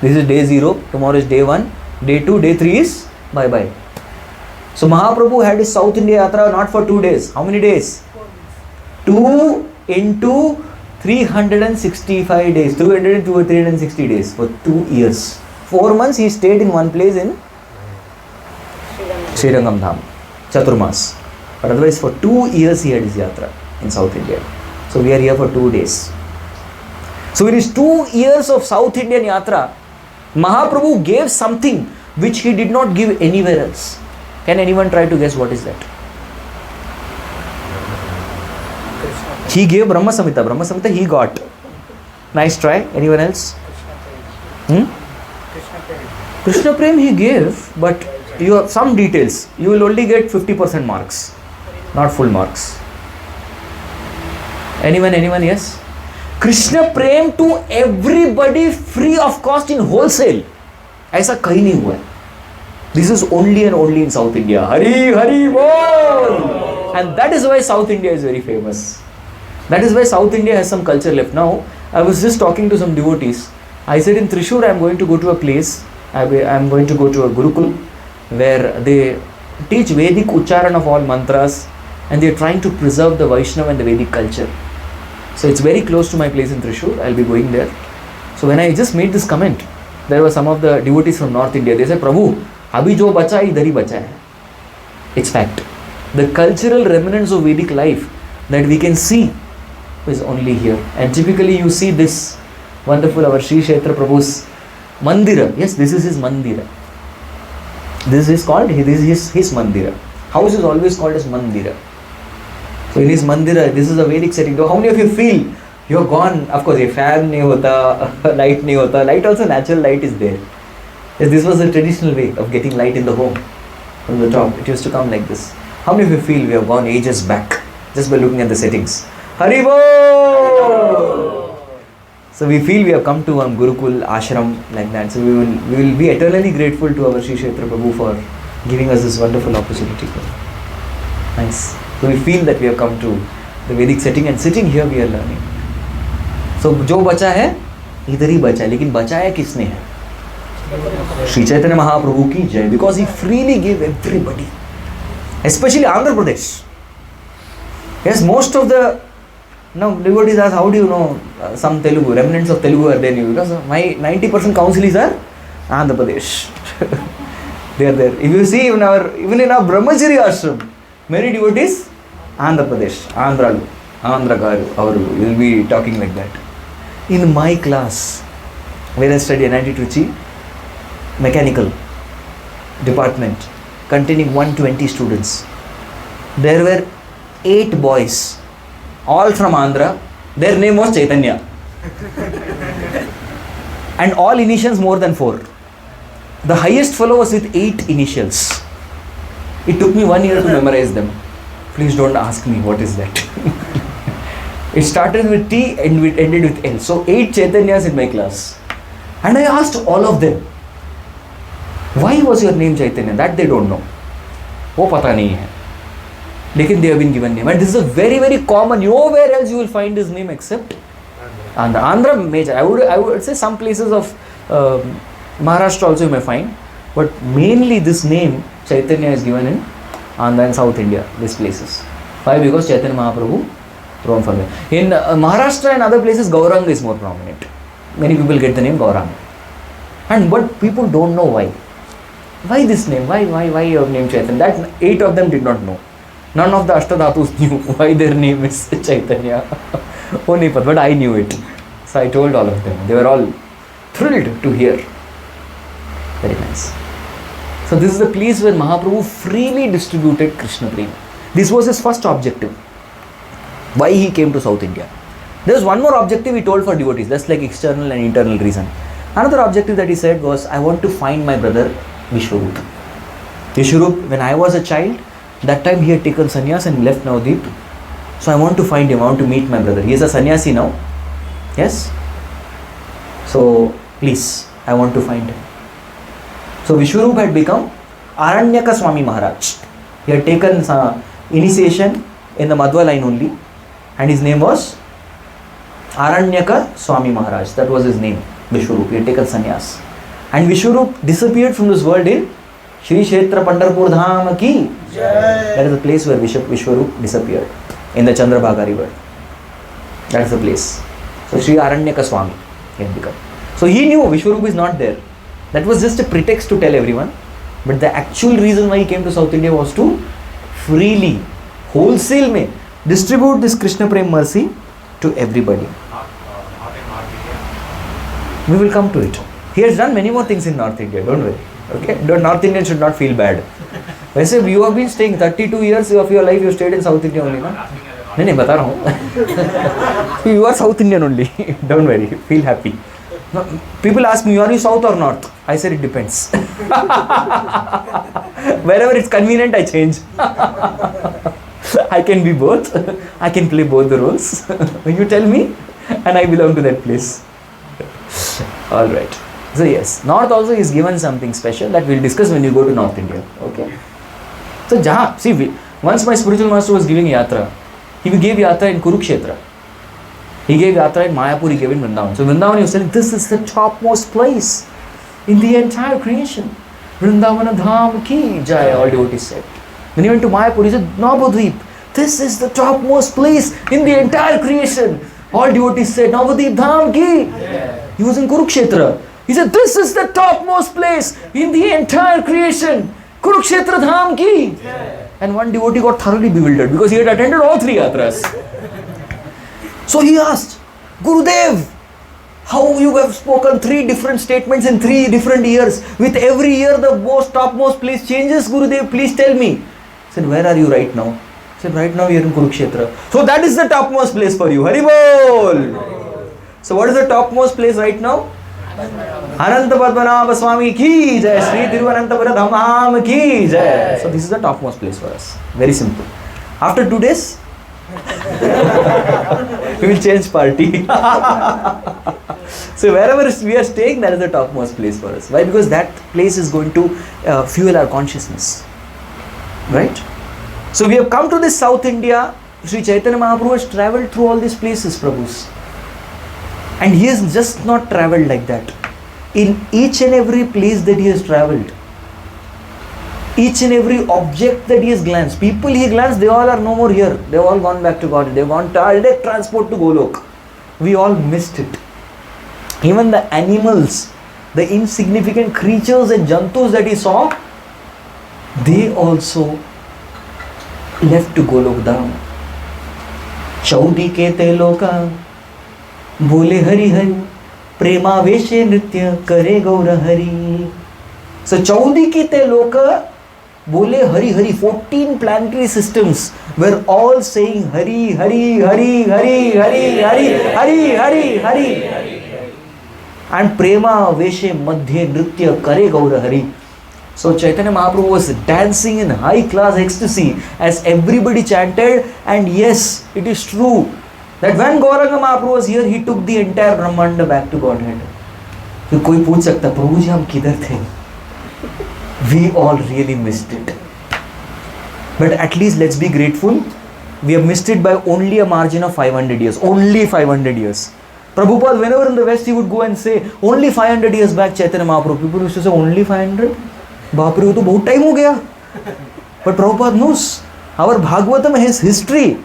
This is day 0. Tomorrow is day 1. Day 2, day 3 is bye bye. So Mahaprabhu had his South India Yatra not for 2 days. How many days? 2 into 365 days. 360 days for 2 years. 4 months he stayed in one place in Srirangam Dham, Chaturmas. But otherwise for 2 years he had his Yatra in South India. So we are here for 2 days. So in his 2 years of South Indian Yatra, Mahaprabhu gave something which he did not give anywhere else. Can anyone try to guess what is that? He gave Brahma Samhita. Brahma Samhita he got. Nice try. Anyone else? Krishna Prem he gave, but you have some details. You will only get 50% marks, not full marks. Anyone, yes? Krishna Prem to everybody free of cost in wholesale. ऐसा कहीं नहीं हुआ है. This is only and only in South India. Hari Hari Bol! And that is why South India is very famous. That is why South India has some culture left. Now, I was just talking to some devotees. I said in Thrissur I am going to go to a place. I am going to go to a Gurukul where they teach Vedic Ucharan of all mantras and they are trying to preserve the Vaishnava and the Vedic culture. So it's very close to my place in Thrissur. I'll be going there. So when I just made this comment, there were some of the devotees from North India. They said, Prabhu, abhi jo bacha hai, idhar hi bacha hai. It's fact. The cultural remnants of Vedic life that we can see is only here. And typically you see this wonderful, our Sri Kshetra Prabhu's Mandira. Yes, this is his Mandira. This is his Mandira. House is always called as Mandira. So in his Mandira, this is a Vedic setting. So how many of you feel you're gone? Of course, a fan nahi hota, light nahi hota. Light also, natural light is there. Yes, this was the traditional way of getting light in the home. From the top, it used to come like this. How many of you feel we have gone ages back just by looking at the settings? Haribo! So we feel we have come to one Gurukul ashram like that. So we will be eternally grateful to our Sri Kshetra Prabhu for giving us this wonderful opportunity. Nice. So we feel that we have come to the Vedic setting, and sitting here we are learning. So जो बचा है इधर ही बचा है, लेकिन बचाया किसने है? Sri Chaitanya Mahaprabhu ki jai, because he freely gave everybody, especially Andhra Pradesh. Yes, most of the now devotees ask, how do you know some Telugu, remnants of Telugu are there? Because my 90% councils are Andhra Pradesh. They are there. If you see even in our Brahmachari ashram, many devotees, Andhra Pradesh, Andhra Garu, Avaru, we will be talking like that. In my class, where I study NIT Trichy, mechanical department containing 120 students, there were 8 boys, all from Andhra. Their name was Chaitanya. And all initials more than 4. The highest fellow was with 8 initials. It took me 1 year to memorize them. Please don't ask me what is that. It started with T and it ended with L. So 8 Chaitanyas in my class. And I asked all of them, why was your name Chaitanya? That they don't know. वो पता नहीं है. लेकिन they have been given name. And this is a very, very common. Nowhere else you will find his name except Andhra. Andhra major. I would say some places of Maharashtra also you may find. But mainly this name Chaitanya is given in Andhra and South India. These places. Why? Because Chaitanya Mahaprabhu roamed from there. In Maharashtra and other places, Gauranga is more prominent. Many people get the name Gauranga. And but people don't know why. Why this name? Why your name Chaitanya? That 8 of them did not know. None of the Ashtadhatus knew why their name is Chaitanya. Only but I knew it. So I told all of them. They were all thrilled to hear. Very nice. So this is the place where Mahaprabhu freely distributed Krishna Prema. This was his first objective. Why he came to South India. There was one more objective he told for devotees. That's like external and internal reason. Another objective that he said was, I want to find my brother Vishwarup. Vishwarup, when I was a child, that time he had taken sannyas and left Navadip. So I want to find him. I want to meet my brother. He is a sannyasi now. Yes? So please, I want to find him. So Vishwarup had become Aranyaka Swami Maharaj. He had taken initiation in the Madhva line only, and his name was Aranyaka Swami Maharaj. That was his name, Vishwarup. He had taken sannyas. And Vishwarup disappeared from this world in Shri Kshetra Pandharpur Dham ki. That is the place where Vishwarup disappeared, in the Chandrabhaga river. That is the place. So Shri Aranyaka Swami he had become. So he knew Vishwarup is not there. That was just a pretext to tell everyone. But the actual reason why he came to South India was to freely, wholesale mein, distribute this Krishna Prem mercy to everybody. Not in North India. We will come to it. He has done many more things in North India, don't worry. Okay? North Indians should not feel bad. वैसे you have been staying 32 years of your life, you stayed in South India only, ना? नहीं बता रहा हूँ. You are South Indian only. Don't worry, feel happy. People ask me, are you South or North? I said it depends. Wherever it's convenient, I change. I can be both. I can play both the roles. You tell me, and I belong to that place. All right. So yes, North also is given something special that we'll discuss when you go to North India. Okay. So once my spiritual master was giving Yatra, he gave Yatra in Kurukshetra. He gave Yatra in Mayapur, he gave in Vrindavan. So Vrindavan, he was telling, this is the topmost place in the entire creation. Vrindavana Dham ki jai, all devotees said. When he went to Mayapur, he said, Navadvip, this is the topmost place in the entire creation. All devotees said, Navadvip Dham ki. Yeah. He was in Kurukshetra. He said, this is the topmost place in the entire creation. Kurukshetra Dham ki. Yeah. And one devotee got thoroughly bewildered because he had attended all 3 yatras. So he asked, Gurudev, how you have spoken 3 different statements in 3 different years? With every year the topmost place changes, Gurudev, please tell me. He said, where are you right now? He said, right now we are in Kurukshetra. So that is the topmost place for you. Hari Bol! So what is the topmost place right now? Ananta Padmanabha Swami ki jai, Sri Tiruvanantapura Dhammam ki jai. So this is the topmost place for us. Very simple. After 2 days, we will change party. So wherever we are staying, that is the topmost place for us. Why? Because that place is going to fuel our consciousness. Right? So we have come to this South India. Sri Chaitanya Mahaprabhu has travelled through all these places, Prabhus. And he has just not travelled like that. In each and every place that he has travelled, each and every object that he has glanced, people he glanced, they all are no more here. They have all gone back to God. They have gone direct transport to Golok. We all missed it. Even the animals, the insignificant creatures and jantus that he saw, they also left to Golok Dham. Chaudi ke te loka बोले हरि हरि प्रेमावेशे नृत्य करे गौर Hari. So Chaudi ki te loka bole hari hari. 14 planetary systems were all saying Hari Hari Hari Hari Hari Hari Hari Hari Hari. And prema veshe madhye nritya kare gaur hari. So Chaitanya Mahaprabhu was dancing in high class ecstasy as everybody chanted. And yes, it is true that when Gauranga Mahaprabhu was here, he took the entire Brahmanda back to Godhead. फिर कोई पूछ सकता, प्रभु जी हम किधर थे? We all really missed it. But at least let's be grateful. We have missed it by only a margin of 500 years. Only 500 years. Prabhupada, whenever in the West, he would go and say, only 500 years back Chaitanya Mahaprabhu. People used to say, only 500? Baapre, wo to bahut time ho gaya. But Prabhupada knows. Our Bhagavatam has history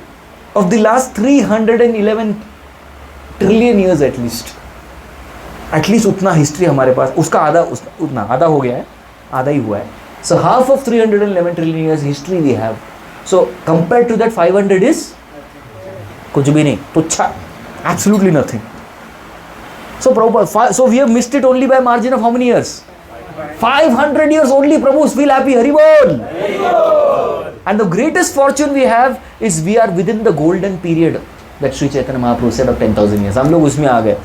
of the last 311 trillion years at least. At least उतना history हमारे पास, उसका आधा उतना आधा हो गया है, आधा ही हुआ है. So half of 311 trillion years history we have. So compared to that 500 is कुछ भी नहीं, तुच्छा, absolutely nothing. So Prabhupada, so we have missed it only by margin of how many years? 500 years only. Prabhu, feel happy. Hari Bol. And the greatest fortune we have is we are within the golden period that Sri Chaitanya Mahaprabhu said of 10,000 years. हम लोग उसमें आ गए.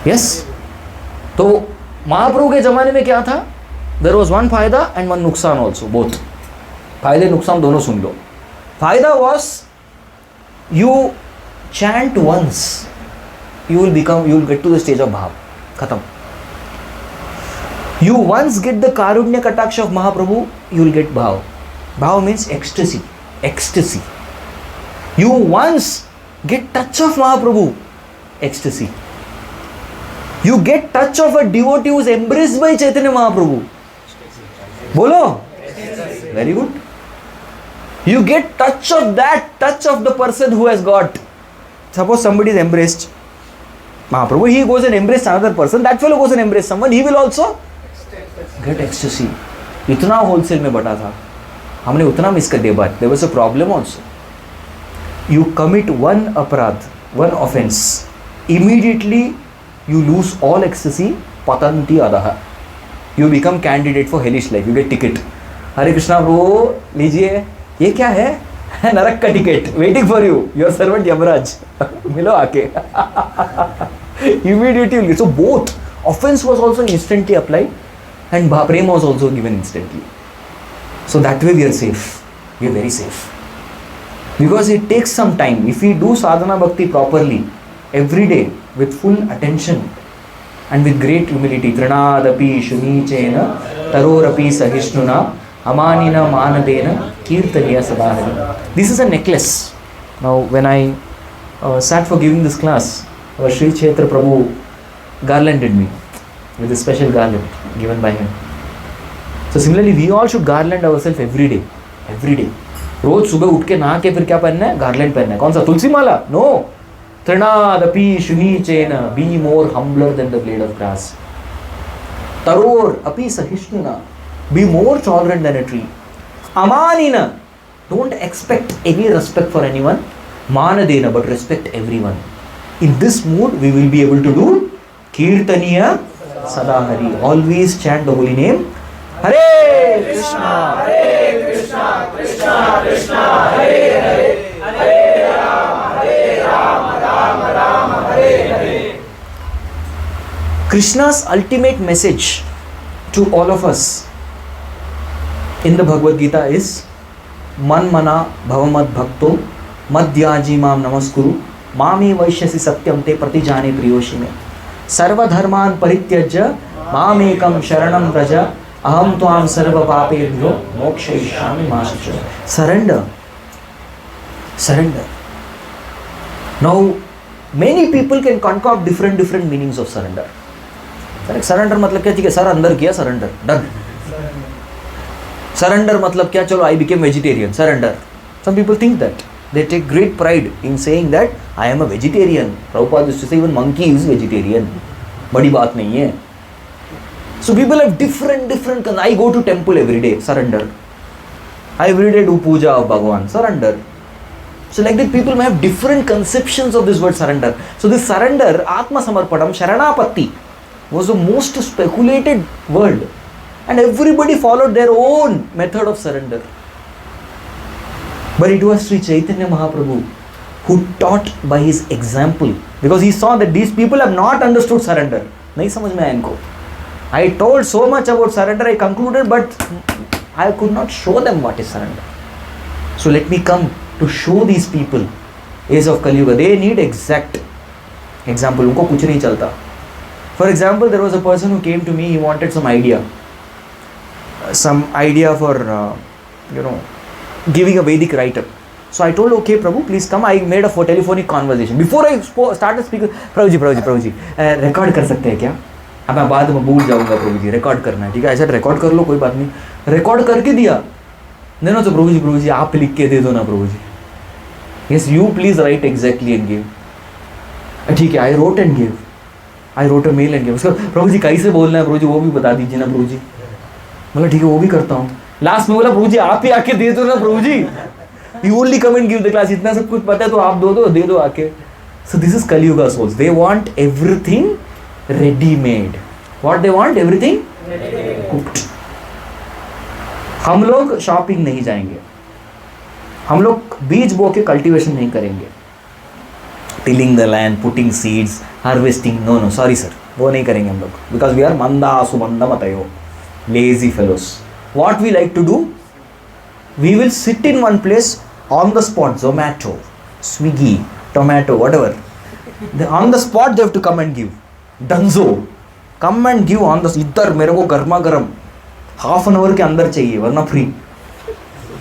Yes. तो महाप्रभु के जमाने में क्या था? There was one फायदा and one नुकसान also. Both. फायदे नुकसान दोनों सुन लो. फायदा was you chant once, you will get to the stage of bhav. Khatam. You once get the karunya kataksha of Mahaprabhu, you will get bhav. Bhav means ecstasy. Ecstasy. You once get touch of Mahaprabhu, ecstasy. You get touch of a devotee who is embraced by Chaitanya Mahaprabhu. Bolo? Very good. You get touch of the person who has got. Suppose somebody is embraced Mahaprabhu, he goes and embraces another person, that fellow goes and embraces someone, he will also get ecstasy. इतना wholesale में बटा था, हमने उतना miss कर दिया. But there was a problem also. You commit one aparadh, one offense, immediately you lose all ecstasy, patanti adaha. You become candidate for hellish life, you get ticket. Hare Krishna Prabhu, लीजिए, ये क्या है? नरक का ticket, waiting for you, your servant Yamaraj. मिलो आके. Immediately. So both, offense was also instantly applied and prema was also given instantly. So that way we are safe. We are very safe. Because it takes some time. If we do sadhana bhakti properly, every day, with full attention and with great humility, Trinadapi Shunichena Tarorapi Sahishnuna Amanina Manadena Kirtaniya Sadahari. This is a necklace. Now when I sat for giving this class, our Sri Kshetra Prabhu garlanded me with a special garland given by him. So similarly, we all should garland ourselves every day. Every day. रोज सुबह उठ के नहा के फिर क्या पहनना है? Garland पहनना है. कौन सा? तुलसी माला? No. Trinadapi Shunichena, be more humbler than the blade of grass. Taror api sahishnuna, be more tolerant than a tree. Amanina. Don't expect any respect for anyone. Manadena, but respect everyone. In this mood, we will be able to do Kirtaniya Sadahari. Always chant the holy name. Hare Krishna, Hare Krishna, Krishna Krishna, Hare Hare, Hare Rama, Hare Rama, Rama Rama, Hare Hare. Krishna's ultimate message to all of us in the Bhagavad Gita is Man mana bhavamad bhakto madhyaji mam namaskuru mame vaishyasi satyam te pratijane priyoshime sarva dharman parityajya mamekam sharanam vraja aham tvam sarva papebhyo mokshayishyami ma shachya. Surrender. Now many people can concoct different meanings of surrender. Surrender मतलब क्या? ठीक है, sir अंदर किया, surrender, done. Surrender मतलब क्या? चलो, I became vegetarian, surrender. Some people think that. They take great pride in saying that I am a vegetarian. Prabhupada used to say even monkey is vegetarian. बड़ी बात नहीं है. So people have different. I go to temple every day, surrender. I every day do puja of Bhagavan, surrender. So like that, people may have different conceptions of this word surrender. So this surrender, Atma Samarpanam, Sharanapatti, was the most speculated word. And everybody followed their own method of surrender. But it was Sri Chaitanya Mahaprabhu who taught by his example, because he saw that these people have not understood surrender. Nahi samajh mein aaya inko. I told so much about surrender, I concluded, but I could not show them what is surrender. So let me come to show these people, age of Kali Yuga, they need exact example. Unko kuch nahi chalta. For example, there was a person who came to me, he wanted some idea for, giving a Vedic write-up. So I told, okay, Prabhu, please come. I made a telephonic conversation. Before I started speaking, Prabhu ji, record कर सकते हैं क्या? अब मैं बाद में भूल जाऊंगा प्रभु जी, रिकॉर्ड करना है, ठीक है? ऐसा रिकॉर्ड कर लो, कोई बात नहीं. रिकॉर्ड करके दिया. नहीं तो प्रभु जी आप लिख के दे दो ना प्रभु जी. Yes, you please write exactly and give. ठीक है, I wrote and gave. I wrote a mail and gave. उसका प्रभु जी कैसे बोलना है प्रभु जी वो भी बता दीजिए ना प्रभु जी. बोला ठीक है, वो भी करता हूँ. लास्ट में बोला प्रभु जी आप ही आके दे दो ना प्रभु जी. You only come and give the class. इतना सब कुछ पता है तो आप दे दो आके. So this is Kali Yuga souls. They want everything ready-made. What they want? Everything cooked. हम लोग शॉपिंग नहीं जाएंगे. हम लोग बीज बो के कल्टीवेशन नहीं करेंगे. Tilling the land, putting seeds, harvesting. No, sorry sir. वो नहीं करेंगे हम लोग. Because we are manda subanda matayo. Lazy fellows. What we like to do? We will sit in one place on the spot. Zomato, Swiggy, Tomato, whatever. On the spot they have to come and give. Dunzo, come and give on the इधर मेरे को गर्मा गर्म half an hour के अंदर चाहिए वरना free.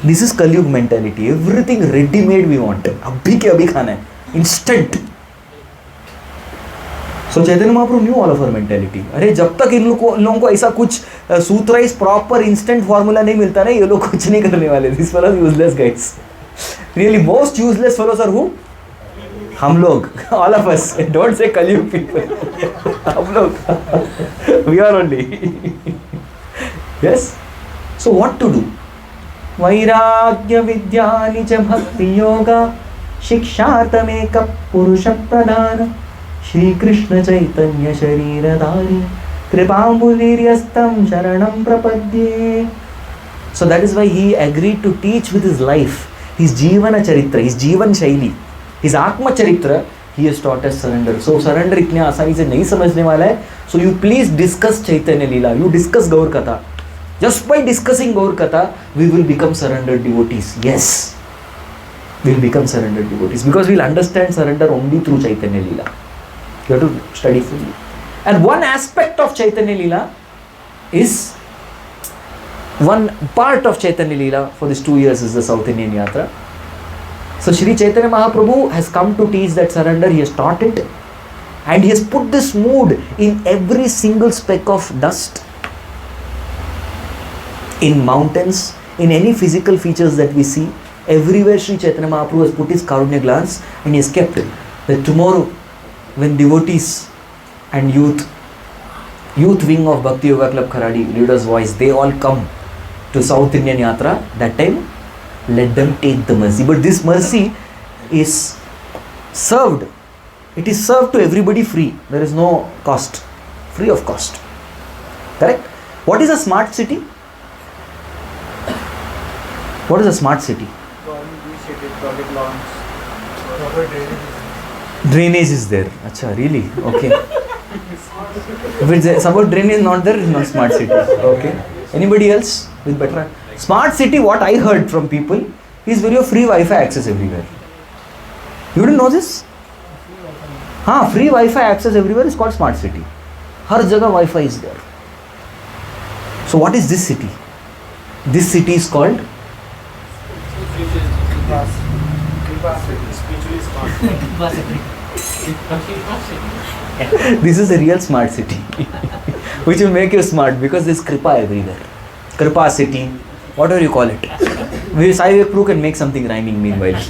This is Kali Yuga mentality. Everything ready made we want. अभी के अभी खाना है. Instant. So Chaitanya Mahaprabhu knew all of our mentality. अरे जब तक इन लोगों को ऐसा कुछ सूत्राइज प्रॉपर इंस्टेंट फॉर्मूला नहीं मिलता ना, ये लोग कुछ नहीं करने वाले. These fellows useless guys. Really most useless fellows are who? हम लोग. All of us. Don't say Kali Yuga people. हम लोग. We are only. Yes. So what to do? वैराग्य विद्यानि च भक्ति योगा शिक्षार्थमेक पुरुष प्रधान श्री कृष्ण चैतन्य शरीरधारी कृपाम्बुदीर्यस्तं शरणं प्रपद्ये. So that is why he agreed to teach with his life, his जीवन चरित्र, his जीवन शैली, his आत्म चरित्र. He has taught us surrender. So surrender इतने आसानी से नहीं समझने वाला है. So you please discuss Chaitanya Leela. You discuss Gaur Katha. Just by discussing Gaur Katha, we will become surrendered devotees. Yes, we will become surrendered devotees because we will understand surrender only through Chaitanya Leela. You have to study fully. And one aspect of Chaitanya Leela is, one part of Chaitanya Leela for these 2 years is the South Indian Yatra. So Shri Chaitanya Mahaprabhu has come to teach that surrender. He has taught it and he has put this mood in every single speck of dust, in mountains, in any physical features that we see. Everywhere Shri Chaitanya Mahaprabhu has put his Karunya glance and he has kept it. That tomorrow when devotees and youth wing of Bhakti Yoga Club Kharadi, leaders voice, they all come to South Indian Yatra, that time, let them take the mercy. But this mercy is served. It is served to everybody free. There is no cost. Free of cost. Correct? What is a smart city? What is a smart city? Project launch. Drainage is there. Acha, really? Okay. If it's suppose drainage is not there, it's not smart city. Okay. Anybody else with better? Smart city, what I heard from people, is where you have free Wi-Fi access everywhere. You didn't know this? Free Wi-Fi access everywhere is called smart city. Har jagah Wi-Fi is there. So what is this city? This city is called this is a real smart city which will make you smart because there's kripa everywhere. Kripa city, whatever you call it. Sai Vivek can make something rhyming meanwhile.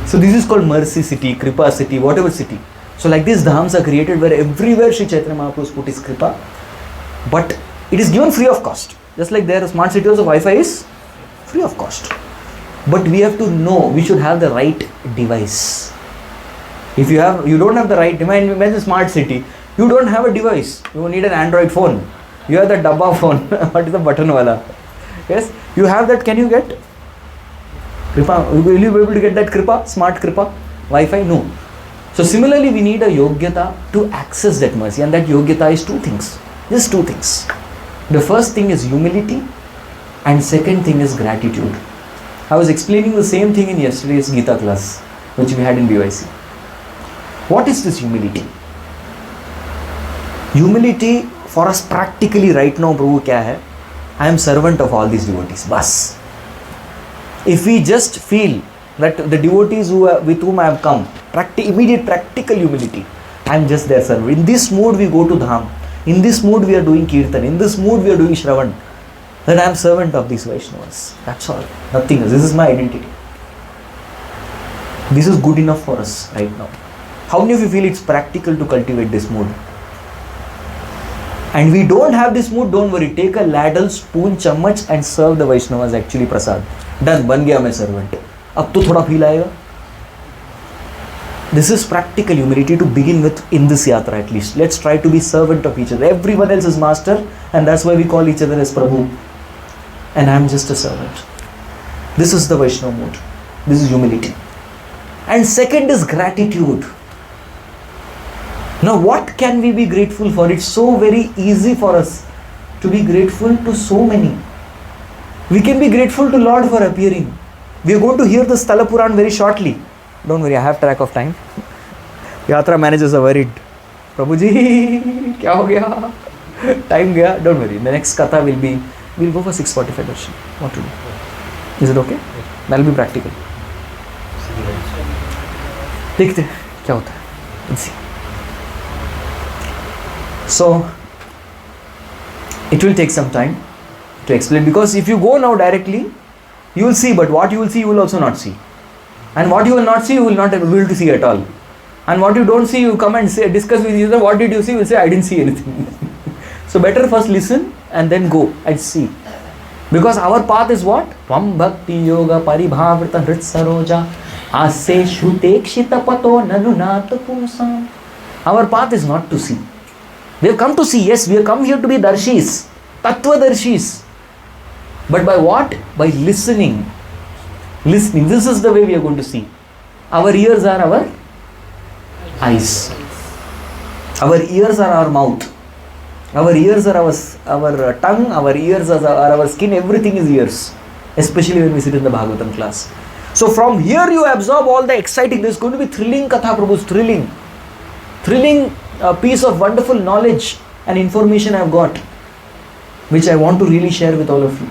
So this is called mercy city, kripa city, whatever city. So like these dhams are created where everywhere Sri Chaitanya Mahaprabhu's put his kripa, but it is given free of cost. Just like there, smart city also Wi-Fi is free of cost. But we have to know, we should have the right device. If you don't have the right device, imagine smart city, you don't have a device, you need an Android phone, you have the dabba phone, what is the button wala? Yes, you have that, can you get? Kripa, will you be able to get that kripa, smart kripa, Wi-Fi? No. So similarly, we need a yogyata to access that mercy, and that yogyata is two things, just two things. The first thing is humility, and second thing is gratitude. I was explaining the same thing in yesterday's Gita class, which we had in BYC. What is this humility? Humility for us practically right now, Prabhu, kya hai? I am servant of all these devotees. Bas. If we just feel that the devotees with whom I have come, immediate practical humility, I am just their servant. In this mood we go to Dham. In this mood we are doing Kirtan. In this mood we are doing Shravan. That I am servant of these Vaishnavas. That's all. Nothing else. This is my identity. This is good enough for us right now. How many of you feel it's practical to cultivate this mood? And we don't have this mood, don't worry. Take a ladle, spoon, chammach and serve the Vaishnavas actually prasad. Done. Ban gaya main servant. Ab to thoda feel aayega. This is practical humility to begin with in this yatra at least. Let's try to be servant of each other. Everyone else is master and that's why we call each other as Prabhu. And I am just a servant. This is the Vaishnava mood. This is humility. And second is gratitude. Now what can we be grateful for? It's so very easy for us to be grateful to so many. We can be grateful to Lord for appearing. We are going to hear the Sthala Puran very shortly. Don't worry, I have track of time. Yatra managers are worried. Prabhuji, kya ho gaya? Time gaya. Don't worry. The next katha will be, we'll go for 6:45 darshan. What to do? Is it okay? That'll be practical. देखते क्या होता है. Let's see. So, it will take some time to explain because if you go now directly, you will see, but what you will see, you will also not see. And what you will not see, you will not be able to see at all. And what you don't see, you come and say, discuss with each other, what did you see? You will say, I didn't see anything. So better first listen and then go and see. Because our path is what? Tvam bhakti yoga paribhavrita hrit saroja ase shutekshita pato nanunata pumsam. Our path is not to see. We have come to see, yes, we have come here to be darshis, tattva darshis. But by what? By listening. Listening. This is the way we are going to see. Our ears are our eyes. Our ears are our mouth. Our ears are our tongue. Our ears are our skin. Everything is ears. Especially when we sit in the Bhagavatam class. So from here you absorb all the exciting. There is going to be thrilling Katha Prabhu's thrilling. Thrilling piece of wonderful knowledge and information I have got, which I want to really share with all of you.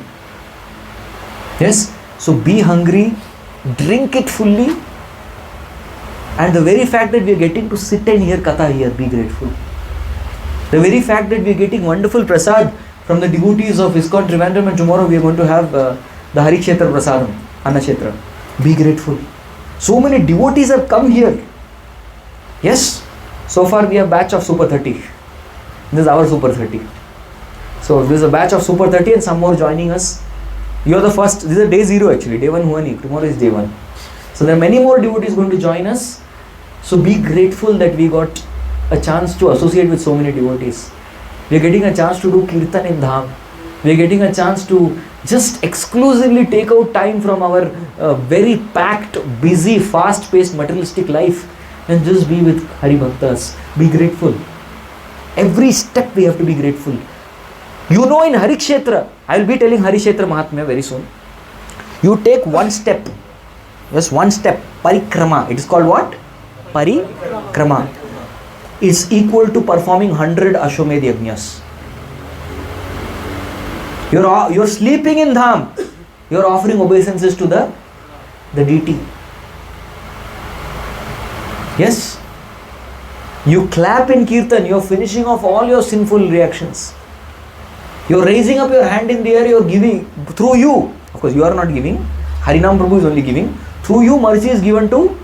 Yes? So be hungry, drink it fully, and the very fact that we are getting to sit and hear Katha here, be grateful. The very fact that we are getting wonderful prasad from the devotees of ISKCON Trivandrum, and tomorrow we are going to have the Hari Kshetra Prasadam, Anna Kshetra. Be grateful. So many devotees have come here. Yes? So far we have batch of Super 30. This is our Super 30. So there's a batch of Super 30 and some more joining us. You're the first. This is day 0 actually. Day 1 हुआ नहीं. Tomorrow is day 1. So there are many more devotees going to join us. So be grateful that we got a chance to associate with so many devotees. We are getting a chance to do kirtan in Dham. We are getting a chance to just exclusively take out time from our very packed, busy, fast-paced materialistic life and just be with Hari Bhaktas. Be grateful. Every step we have to be grateful. You know, in Hari Kshetra, I will be telling Hari Kshetra Mahatmya very soon. You take one step, just one step, parikrama. It is called what? Parikrama. Is equal to performing 100 Ashwamedh Yajnas. You're sleeping in Dham. You're offering obeisances to the deity. Yes. You clap in Kirtan. You're finishing off all your sinful reactions. You're raising up your hand in the air. You're giving through you. Of course, you are not giving. Harinam Prabhu is only giving. Through you, mercy is given to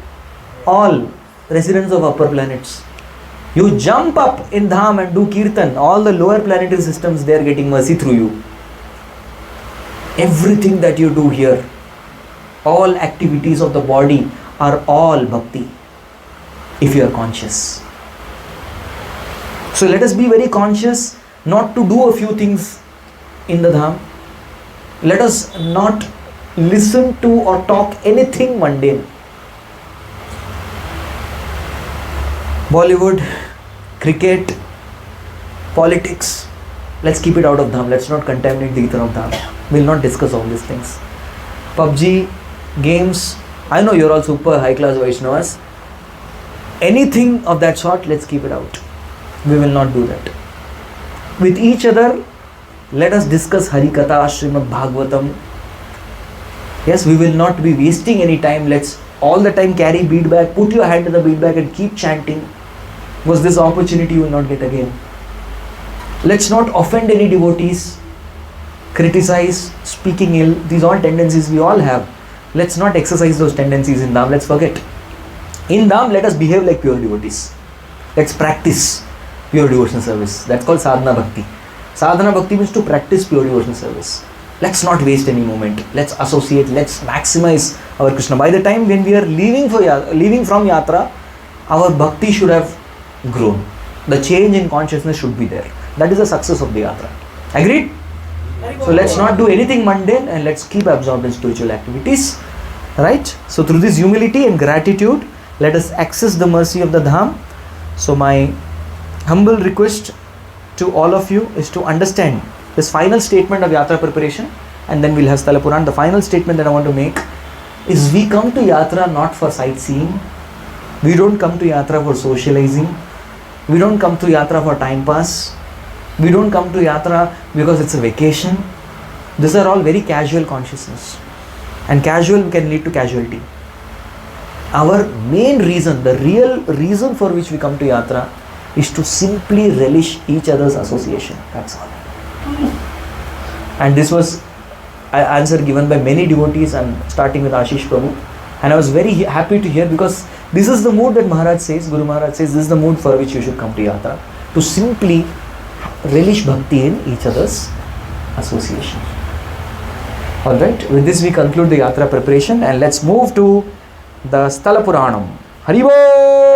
all residents of upper planets. You jump up in Dham and do Kirtan. All the lower planetary systems, they are getting mercy through you. Everything that you do here, all activities of the body are all bhakti, if you are conscious. So let us be very conscious not to do a few things in the Dham. Let us not listen to or talk anything mundane. Bollywood, cricket, politics, let's keep it out of Dham. Let's not contaminate the ether of Dham. We'll not discuss all these things. PUBG, games, I know you're all super high class Vaishnavas. Anything of that sort, let's keep it out. We will not do that. With each other, let us discuss Harikatha, Srimad Bhagavatam. Yes, we will not be wasting any time. Let's all the time carry bead bag, put your hand in the bead bag and keep chanting. Because this opportunity you will not get again. Let's not offend any devotees, criticize, speaking ill. These are all tendencies we all have. Let's not exercise those tendencies in Dham. Let's forget. In Dham, let us behave like pure devotees. Let's practice pure devotional service. That's called sadhana bhakti. Sadhana bhakti means to practice pure devotional service. Let's not waste any moment. Let's associate. Let's maximize our Krishna. By the time when we are leaving from Yatra, our bhakti should have grown. The change in consciousness should be there. That is the success of the Yatra. Agreed? So let's not do anything mundane and let's keep absorbed in spiritual activities. Right? So through this humility and gratitude, let us access the mercy of the Dham. So my humble request to all of you is to understand this final statement of Yatra preparation, and then we'll have Sthala Puran. The final statement that I want to make is we come to Yatra not for sightseeing. We don't come to Yatra for socializing. We don't come to Yatra for time pass. We don't come to Yatra because it's a vacation. These are all very casual consciousness. And casual can lead to casualty. Our main reason, the real reason for which we come to Yatra is to simply relish each other's association. That's all. And this was an answer given by many devotees, and starting with Ashish Prabhu. And I was very happy to hear, because this is the mood that Maharaj says, Guru Maharaj says, this is the mood for which you should come to Yatra. To simply relish bhakti in each other's association. Alright, with this we conclude the Yatra preparation, and let's move to the Sthala Puranam. Hari Bol!